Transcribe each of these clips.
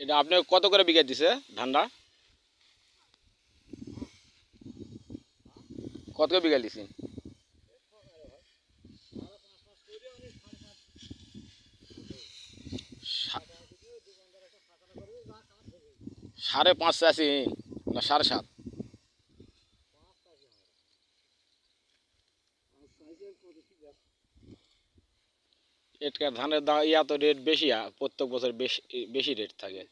এটা আপনি কত করে বিঘা দিছে ধানটা? কত করে বিঘা দিছেন? 5.5 চাষি না 7.5? এটার ধানের দাম ইয়া তো রেট বেশি, প্রত্যেক বছর বেশি বেশি রেট থাকে।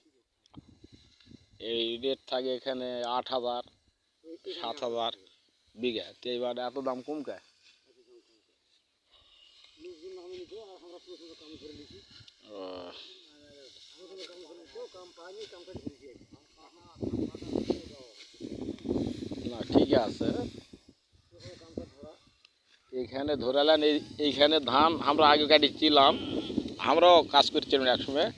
এই রেট থাকে এখানে 8,000 7,000 বিঘা। তো এবার এত দাম কম কে? না ঠিক আছে, এইখানে ধরালেন এইখানে ধান আমরা আগে কাটিছিলাম, আমরাও কাজ করছিলাম একসময়।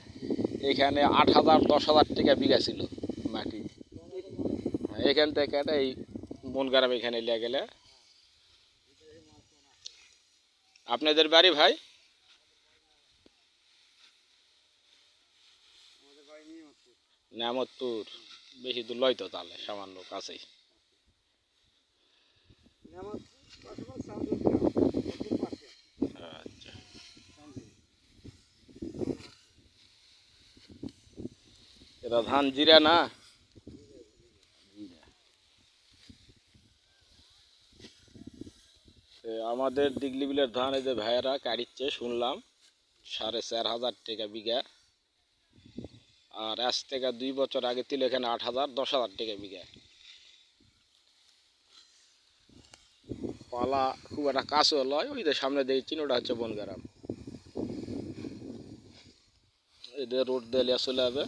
এইখানে 8,000 10,000 টাকা বিঘা ছিল মাটি। এখান থেকে এই বনগ্রাম এখানে লিয়ে গেলে। আপনাদের বাড়ি ভাই? নেয়ামতপুর, বেশি দূর লয় তো, তাহলে সামান্য কাছেই। আচ্ছা, এটা ধান জিরা না? আমাদের দিগলি বিলের ধান এই যে ভাইয়েরা কাটিচ্ছে শুনলাম 4,500 টাকা বিঘা। আর আজ থেকে 2 বছর আগে ছিল এখানে 8,000 10,000 টাকা বিঘা। পালা খুব একটা কাছে লয়, ওই যে সামনে দেখছেন ওটা হচ্ছে বনগ্রাম। এদের রোড দিয়ে চলে যাবে।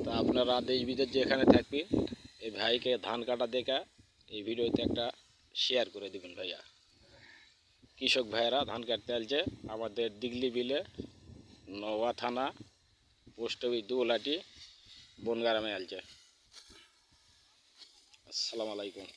তা আপনারা দেশ বিদেশ যেখানে থাকবেন এই ভাইকে ধান কাটা দেখা এই ভিডিওতে একটা শেয়ার করে দিবেন ভাইয়া। কৃষক ভাইয়েরা ধান কাটতে আসছে আমাদের দিগলি বিলে, নওয়া থানা, পোস্ট অফিস দুলাটি, বনগ্রামে আসছে। আসসালামু আলাইকুম।